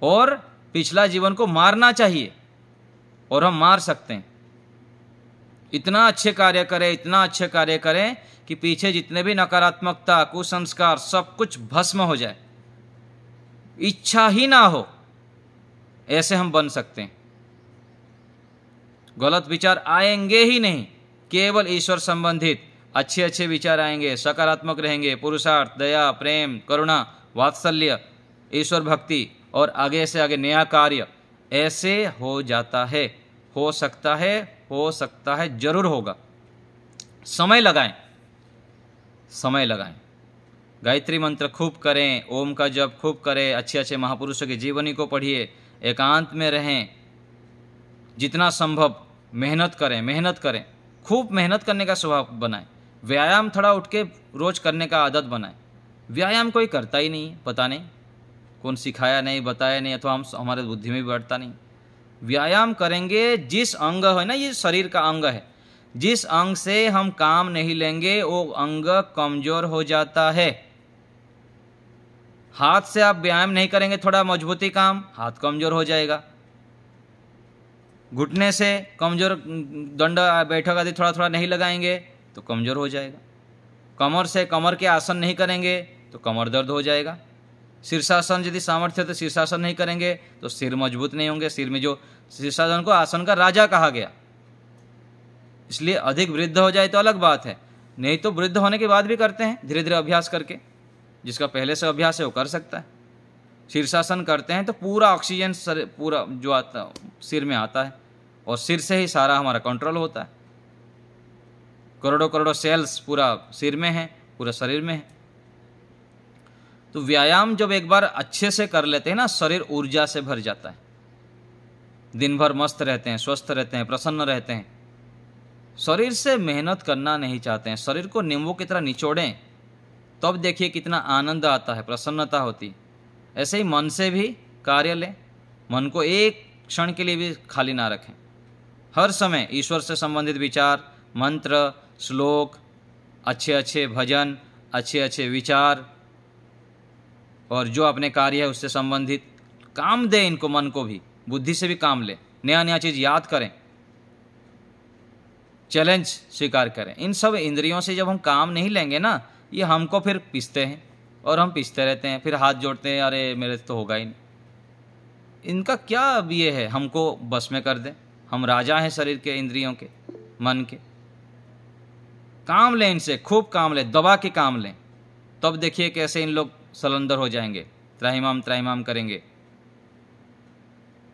और पिछला जीवन को मारना चाहिए, और हम मार सकते हैं। इतना अच्छे कार्य करें, इतना अच्छे कार्य करें कि पीछे जितने भी नकारात्मकता, कुसंस्कार, सब कुछ भस्म हो जाए, इच्छा ही ना हो, ऐसे हम बन सकते हैं। गलत विचार आएंगे ही नहीं, केवल ईश्वर संबंधित अच्छे अच्छे विचार आएंगे, सकारात्मक रहेंगे। पुरुषार्थ, दया, प्रेम, करुणा, वात्सल्य, ईश्वर भक्ति और आगे से आगे नया कार्य, ऐसे हो जाता है, हो सकता है, जरूर होगा। समय लगाएं, समय लगाएं। गायत्री मंत्र खूब करें, ओम का जप खूब करें, अच्छे अच्छे महापुरुषों की जीवनी को पढ़िए, एकांत में रहें, जितना संभव मेहनत करें, खूब मेहनत करने का स्वभाव बनाएं। व्यायाम थोड़ा उठ के रोज करने का आदत बनाए। व्यायाम कोई करता ही नहीं, पता नहीं कौन सिखाया नहीं, बताया नहीं, अथवा हमारे बुद्धि में भी बैठता नहीं। व्यायाम करेंगे, जिस अंग है ना, ये शरीर का अंग है, जिस अंग से हम काम नहीं लेंगे वो अंग कमजोर हो जाता है। हाथ से आप व्यायाम नहीं करेंगे, थोड़ा मजबूती काम, हाथ कमजोर हो जाएगा। घुटने से कमजोर, दंड बैठक आदि थोड़ा थोड़ा नहीं लगाएंगे तो कमजोर हो जाएगा। कमर से, कमर के आसन नहीं करेंगे तो कमर दर्द हो जाएगा। शीर्षासन यदि सामर्थ्य है तो शीर्षासन नहीं करेंगे तो सिर मजबूत नहीं होंगे। सिर में जो शीर्षासन को आसन का राजा कहा गया, इसलिए अधिक वृद्ध हो जाए तो अलग बात है, नहीं तो वृद्ध होने के बाद भी करते हैं धीरे धीरे अभ्यास करके। जिसका पहले से अभ्यास है वो कर सकता है। शीर्षासन करते हैं तो पूरा ऑक्सीजन पूरा जो आता सिर में आता है, और सिर से ही सारा हमारा कंट्रोल होता है। करोड़ों करोड़ों सेल्स पूरा सिर में है, पूरा शरीर में है। तो व्यायाम जब एक बार अच्छे से कर लेते हैं ना, शरीर ऊर्जा से भर जाता है। दिन भर मस्त रहते हैं, स्वस्थ रहते हैं, प्रसन्न रहते हैं। शरीर से मेहनत करना नहीं चाहते हैं, शरीर को नींबू की तरह निचोड़ें, तब देखिए कितना आनंद आता है, प्रसन्नता होती। ऐसे ही मन से भी कार्य लें, मन को एक क्षण के लिए भी खाली ना रखें। हर समय ईश्वर से संबंधित विचार, मंत्र, श्लोक, अच्छे अच्छे भजन, अच्छे अच्छे विचार, और जो अपने कार्य है उससे संबंधित काम दें इनको, मन को भी, बुद्धि से भी काम लें, नया नया चीज़ याद करें, चैलेंज स्वीकार करें। इन सब इंद्रियों से जब हम काम नहीं लेंगे ना, ये हमको फिर पीसते हैं और हम पीसते रहते हैं, फिर हाथ जोड़ते हैं, अरे मेरे तो होगा ही नहीं। इनका क्या अब ये है, हमको बस में कर दें। हम राजा हैं शरीर के, इंद्रियों के, मन के। काम लें इनसे, खूब काम लें, दबा के काम लें, तब देखिए कैसे इन लोग सलंदर हो जाएंगे, त्राहिमाम त्राहिमाम करेंगे।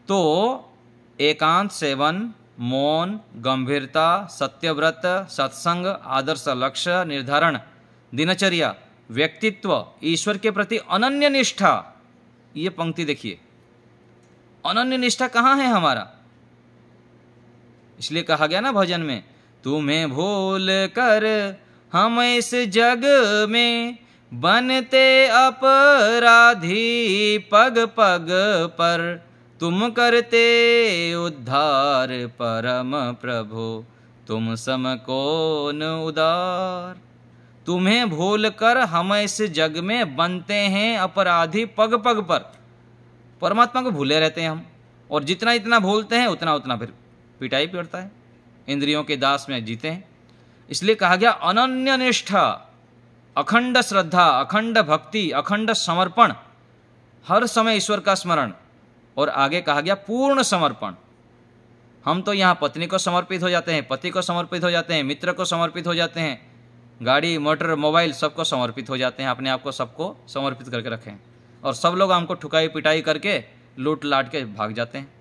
तो एकांत सेवन, मौन, गंभीरता, सत्यव्रत, सत्संग, आदर्श लक्ष्य निर्धारण, दिनचर्या, व्यक्तित्व, ईश्वर के प्रति अनन्य निष्ठा। ये पंक्ति देखिए, अनन्य निष्ठा कहाँ है हमारा। इसलिए कहा गया ना भजन में, तुम्हें भूल कर हम इस जग में बनते अपराधी, पग पग पर तुम करते उद्धार, परम प्रभु तुम सम कौन उदार। तुम्हें भूल कर हम इस जग में बनते हैं अपराधी, पग पग पर। परमात्मा को भूले रहते हैं हम, और जितना जितना भूलते हैं उतना उतना फिर पिटाई पड़ता है, इंद्रियों के दास में जीते हैं। इसलिए कहा गया अनन्य निष्ठा, अखंड श्रद्धा, अखंड भक्ति, अखंड समर्पण, हर समय ईश्वर का स्मरण। और आगे कहा गया पूर्ण समर्पण। हम तो यहाँ पत्नी को समर्पित हो जाते हैं, पति को समर्पित हो जाते हैं, मित्र को समर्पित हो जाते हैं, गाड़ी मोटर मोबाइल सबको समर्पित हो जाते हैं, अपने आप को सबको समर्पित करके रखें, और सब लोग हमको ठुकाई पिटाई करके लूट लाट के भाग जाते हैं।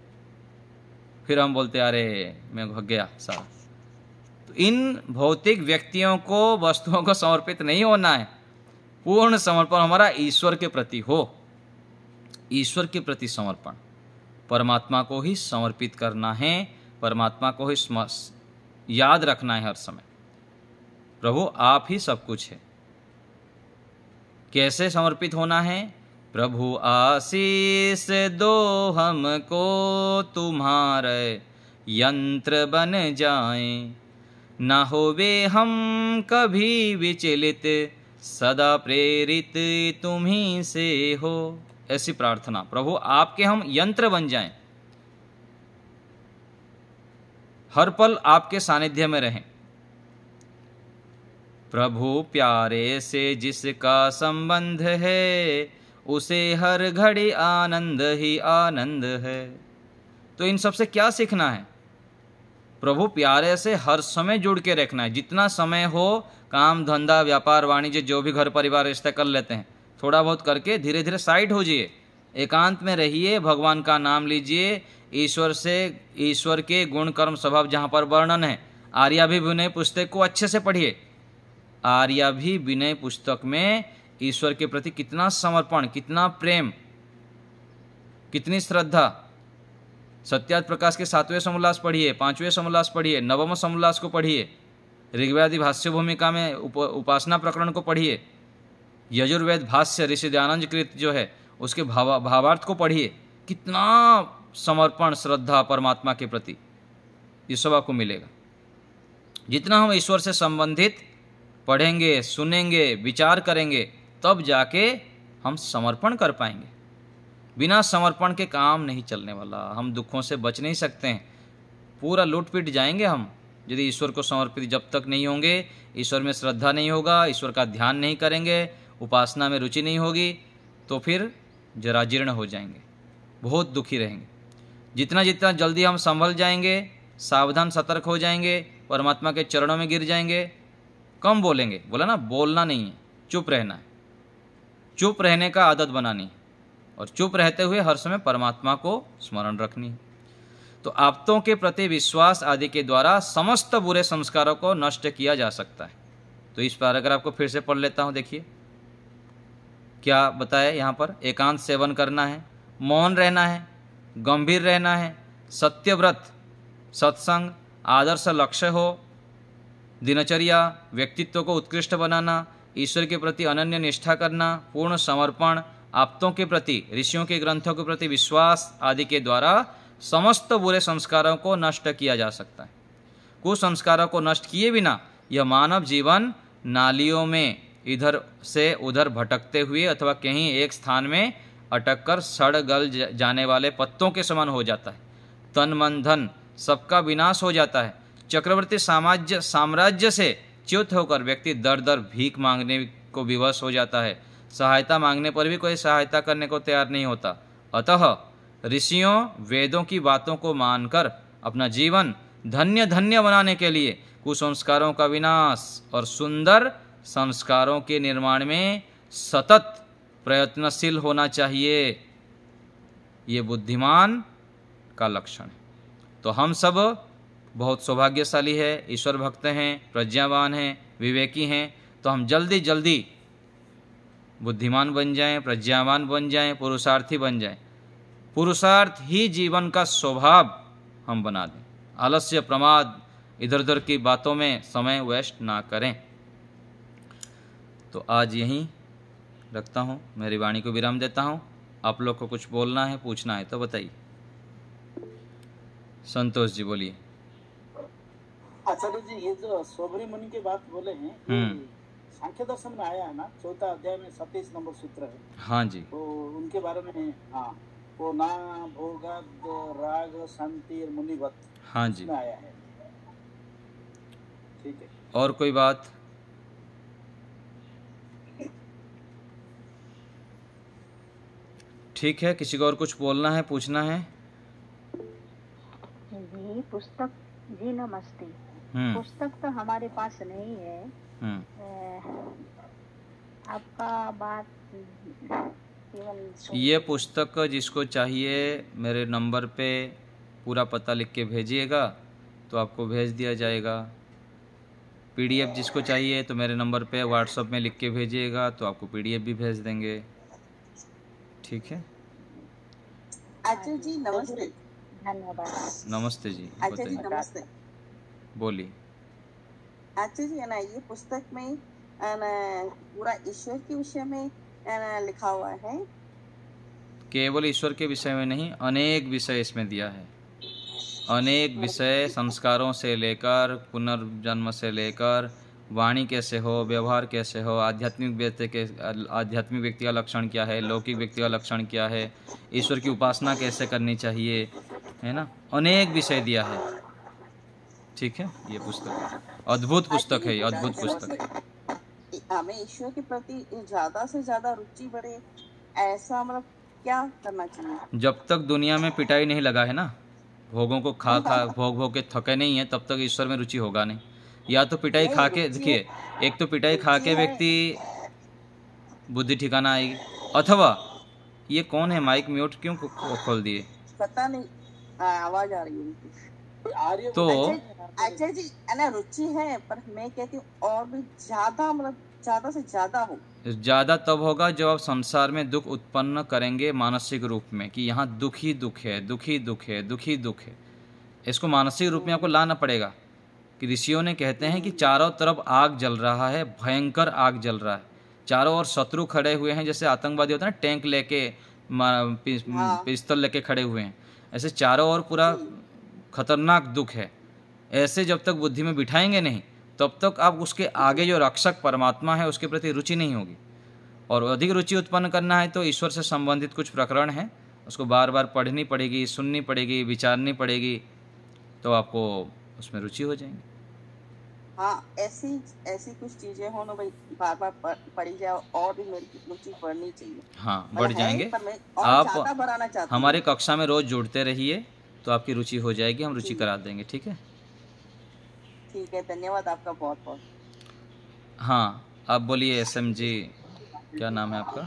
फिर हम बोलते अरे मैं भाग गया सारा। तो इन भौतिक व्यक्तियों को, वस्तुओं को समर्पित नहीं होना है। पूर्ण समर्पण हमारा ईश्वर के प्रति हो, ईश्वर के प्रति समर्पण, परमात्मा को ही समर्पित करना है, परमात्मा को ही याद रखना है हर समय, प्रभु आप ही सब कुछ है। कैसे समर्पित होना है? प्रभु आशीष दो हमको, तुम्हारे यंत्र बन जाएं, ना होवे हम कभी विचलित, सदा प्रेरित तुम्ही से हो। ऐसी प्रार्थना, प्रभु आपके हम यंत्र बन जाएं, हर पल आपके सानिध्य में रहें। प्रभु प्यारे से जिसका संबंध है, उसे हर घड़ी आनंद ही आनंद है। तो इन सब से क्या सीखना है? प्रभु प्यारे से हर समय जुड़ के रखना है। जितना समय हो, काम धंधा व्यापार वाणिज्य जो भी घर परिवार रिश्ते कर लेते हैं, थोड़ा बहुत करके धीरे धीरे साइड हो जाइए, एकांत में रहिए, भगवान का नाम लीजिए, ईश्वर से, ईश्वर के गुण कर्म स्वभाव जहाँ पर वर्णन है, आर्याभिविनय पुस्तक को अच्छे से पढ़िए। आर्याभिविनय पुस्तक में ईश्वर के प्रति कितना समर्पण, कितना प्रेम, कितनी श्रद्धा। सत्यार्थ प्रकाश के 7वें समोल्लास पढ़िए, 5वें समोल्लास पढ़िए, 9वें समोल्लास को पढ़िए, ऋग्वेदी भाष्य भूमिका में उपासना प्रकरण को पढ़िए, यजुर्वेद भाष्य ऋषि दयानंद कृत जो है उसके भावार्थ को पढ़िए। कितना समर्पण श्रद्धा परमात्मा के प्रति ये सब आपको मिलेगा। जितना हम ईश्वर से संबंधित पढ़ेंगे, सुनेंगे, विचार करेंगे, तब जाके हम समर्पण कर पाएंगे। बिना समर्पण के काम नहीं चलने वाला। हम दुखों से बच नहीं सकते हैं, पूरा लूट पिट जाएंगे हम यदि ईश्वर को समर्पित जब तक नहीं होंगे, ईश्वर में श्रद्धा नहीं होगा, ईश्वर का ध्यान नहीं करेंगे, उपासना में रुचि नहीं होगी, तो फिर जराजीर्ण हो जाएंगे, बहुत दुखी रहेंगे। जितना जितना जल्दी हम संभल जाएंगे, सावधान सतर्क हो जाएंगे, परमात्मा के चरणों में गिर जाएंगे, कम बोलेंगे। बोला ना, बोलना नहीं है, चुप रहना है। चुप रहने का आदत बनानी है और चुप रहते हुए हर समय परमात्मा को स्मरण रखनी है। तो आप्तों के प्रति विश्वास आदि के द्वारा समस्त बुरे संस्कारों को नष्ट किया जा सकता है। तो इस पैराग्राफ को फिर से पढ़ लेता हूँ। देखिए क्या बताया यहाँ पर। एकांत सेवन करना है, मौन रहना है, गंभीर रहना है, सत्यव्रत, सत्संग, आदर्श लक्ष्य हो, दिनचर्या, व्यक्तित्व को उत्कृष्ट बनाना, ईश्वर के प्रति अनन्य निष्ठा करना, पूर्ण समर्पण, आप्तों के प्रति, ऋषियों के ग्रंथों के प्रति विश्वास आदि के द्वारा समस्त बुरे संस्कारों को नष्ट किया जा सकता है। कुसंस्कारों को नष्ट किए बिना यह मानव जीवन नालियों में इधर से उधर भटकते हुए अथवा कहीं एक स्थान में अटक कर सड़ गल जाने वाले पत्तों के समान हो जाता है। तन मन धन सबका विनाश हो जाता है। चक्रवर्ती साम्राज्य से च्युत होकर व्यक्ति दर दर भीख मांगने को विवश हो जाता है। सहायता मांगने पर भी कोई सहायता करने को तैयार नहीं होता। अतः ऋषियों वेदों की बातों को मानकर अपना जीवन धन्य धन्य बनाने के लिए कुसंस्कारों का विनाश और सुंदर संस्कारों के निर्माण में सतत प्रयत्नशील होना चाहिए। ये बुद्धिमान का लक्षण है। तो हम सब बहुत सौभाग्यशाली है, ईश्वर भक्त हैं, प्रज्ञावान हैं, विवेकी हैं। तो हम जल्दी जल्दी बुद्धिमान बन जाएं, प्रज्ञावान बन जाएं, पुरुषार्थी बन जाएं। पुरुषार्थ ही जीवन का स्वभाव हम बना दें। आलस्य, प्रमाद, इधर उधर की बातों में समय वेस्ट ना करें। तो आज यहीं रखता हूँ, मेरी वाणी को विराम देता हूँ। आप लोग को कुछ बोलना है, पूछना है तो बताइए। संतोष जी बोलिए। आचार्य जी, ये जो सोबरी मुनि की बात बोले हैं, सांख्य दर्शन में आया है ना, 4 अध्याय में 27 नंबर सूत्र है। हाँ जी। तो उनके बारे में, हाँ, वो ना भोगाद राग शांति और मुनिवत, हाँ जी, आया है। ठीक है, और कोई बात? ठीक है, किसी को और कुछ बोलना है, पूछना है? जी पुस्तक जी नमस्ते। पुस्तक तो हमारे पास नहीं है। आपका बात केवल ये पुस्तक जिसको चाहिए मेरे नंबर पे पूरा पता लिख के भेजिएगा तो आपको भेज दिया जाएगा। पीडीएफ जिसको चाहिए तो मेरे नंबर पे व्हाट्सएप में लिख के भेजिएगा तो आपको पीडीएफ भी भेज देंगे। ठीक है आचार्य जी नमस्ते। धन्यवाद। नमस्ते जी, आचार्य जी नमस्ते। बोलिए। आचार्य जी, है ना, ये पुस्तक में पूरा ईश्वर के विषय में लिखा हुआ है? केवल ईश्वर के विषय में नहीं, अनेक विषय इसमें दिया है। अनेक विषय, संस्कारों से लेकर पुनर्जन्म से लेकर वाणी कैसे हो, व्यवहार कैसे हो, आध्यात्मिक व्यक्ति का लक्षण क्या है, लौकिक व्यक्ति का लक्षण क्या है, ईश्वर की उपासना कैसे करनी चाहिए, है ना, अनेक विषय दिया है। ठीक है, ये पुस्तक अद्भुत पुस्तक है, अद्भुत पुस्तक है। हमें ईश्वर के प्रति ज्यादा से ज्यादा रुचि बढ़े, ऐसा मतलब क्या करना चाहिए? जब तक दुनिया में पिटाई नहीं लगा है ना, भोगों को खा भोग के थके नहीं है, तब तक ईश्वर में रुचि होगा नहीं। या तो पिटाई खा के, देखिए, एक तो पिटाई खा के व्यक्ति बुद्धि ठिकाना आएगी, अथवा ये कौन है, माइक म्यूट क्यों खोल दिए? पता नहीं, आवाज आ रही है। तो अच्छा जी, रुचि है, पर मैं कहती हूँ और भी ज्यादा, मतलब ज्यादा से ज्यादा हो। ज्यादा तब होगा जब आप संसार में दुख उत्पन्न करेंगे मानसिक रूप में, कि यहाँ दुख ही दुख है, दुखी दुख है, दुखी दुख है। इसको मानसिक रूप में आपको लाना पड़ेगा। कि ऋषियों ने कहते हैं कि चारों तरफ आग जल रहा है, भयंकर आग जल रहा है, चारों ओर शत्रु खड़े हुए हैं, जैसे आतंकवादी होता है ना, टैंक लेके पिस्तौल लेके खड़े हुए हैं, ऐसे चारों ओर पूरा खतरनाक दुख है। ऐसे जब तक बुद्धि में बिठाएंगे नहीं तब तक आप उसके आगे जो रक्षक परमात्मा है उसके प्रति रुचि नहीं होगी। और अधिक रुचि उत्पन्न करना है तो ईश्वर से संबंधित कुछ प्रकरण है, उसको बार बार पढ़नी पड़ेगी, सुननी पड़ेगी, विचारनी पड़ेगी, तो आपको उसमें रुचि हो जाएंगी। हाँ, ऐसी कुछ चीजें हो ना भाई, बार बार पढ़ी जाए और भी मेरी रुचि बढ़नी चाहिए। हाँ, बढ़ जाएंगे। आप हमारे कक्षा में रोज जुड़ते रहिए तो आपकी रुचि हो जाएगी, हम रुचि करा देंगे। ठीक है, ठीक है, धन्यवाद आपका बहुत बहुत। हाँ, आप बोलिए SM जी, क्या नाम है आपका?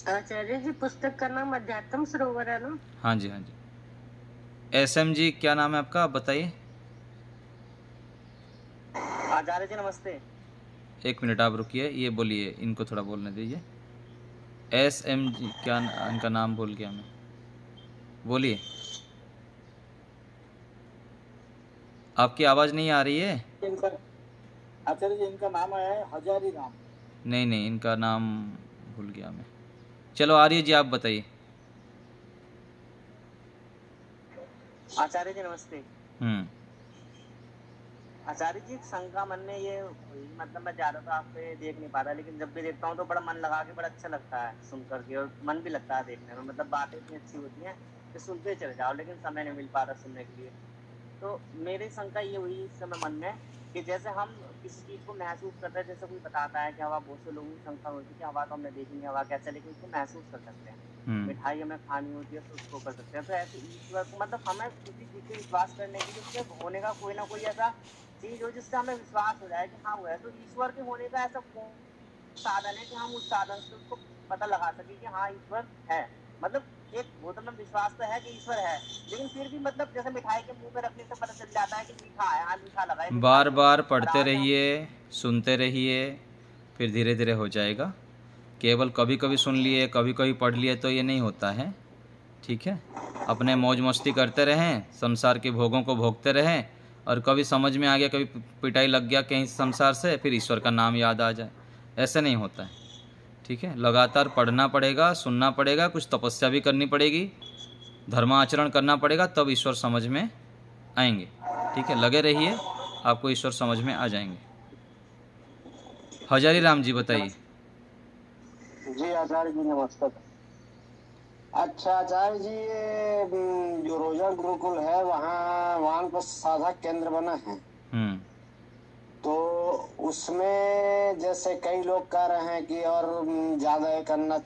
आचार्य जी, पुस्तक का नाम अध्यात्म सरोवर है ना? हाँ जी, हाँ जी। SM जी, क्या नाम है आपका, आप बताइए। आचार्य जी नमस्ते। एक मिनट आप रुकिए, ये बोलिए, इनको थोड़ा बोलने दीजिए। SM जी, क्या इनका नाम भूल गया मैं, बोलिए। आपकी आवाज़ नहीं आ रही है। आचार्य जी, इनका नाम है हजारी राम। नहीं, इनका नाम भूल गया मैं। चलो आर्य जी, आप बताइए। आचार्य जी नमस्ते। आचार्य जी, शंका मन में ये मतलब मैं ज्यादा तो आप पे देख नहीं पाता, लेकिन जब भी देखता हूँ तो बड़ा मन लगा के बड़ा अच्छा लगता है सुन करके, और मन भी लगता है देखने में, मतलब बातें इतनी अच्छी होती हैं कि सुनते चले जाओ, लेकिन समय नहीं मिल पाता सुनने के लिए। तो मेरी शंका ये हुई इस समय मन में कि जैसे हम किसी चीज को महसूस करते हैं, जैसे कोई बताता है कि हवा, बहुत से लोगों की शंका होती है कि हवा तो हमने देखी नहीं, हवा कैसे, लेकिन उसको महसूस कर सकते हैं। मिठाई हमें खानी होती है तो उसको कर सकते हैं। तो ऐसे ईश्वर को, मतलब हमें किसी चीज पे विश्वास करने के लिए उसके होने का कोई ना कोई ऐसा चीज हो जिससे हमें विश्वास हो जाए कि हाँ वो है। तो ईश्वर के होने का ऐसा कौन साधन है कि हम उस साधन से उसको पता लगा सके कि हाँ ईश्वर है। मतलब एक भूत में विश्वास तो है कि ईश्वर है, लेकिन फिर भी मतलब जैसे मिठाई के मुंह पे रखने से पता चल जाता है कि मीठा है, हाँ मीठा लगा है। बार बार पढ़ते रहिए, सुनते रहिए, फिर धीरे धीरे हो जाएगा। केवल कभी कभी सुन लिए, कभी कभी पढ़ लिए तो ये नहीं होता है। ठीक है, अपने मौज मस्ती करते रहें, संसार के भोगों को भोगते रहें, और कभी समझ में आ गया, कभी पिटाई लग गया कहीं संसार से, फिर ईश्वर का नाम याद आ जाए, ऐसे नहीं होता है। ठीक है, लगातार पढ़ना पड़ेगा, सुनना पड़ेगा, कुछ तपस्या भी करनी पड़ेगी, धर्माचरण करना पड़ेगा, तब ईश्वर समझ में आएंगे। ठीक है, लगे रहिए, आपको ईश्वर समझ में आ जाएंगे। हजारी राम जी, बताइए। जी आचार्य जी नमस्कार। अच्छा आचार्य जी, ये जो रोजा गुरुकुल है वहाँ पर साधक केंद्र बना है, तो उसमें जैसे कई लोग कह रहे हैं कि और ज्यादा करना चाहिए।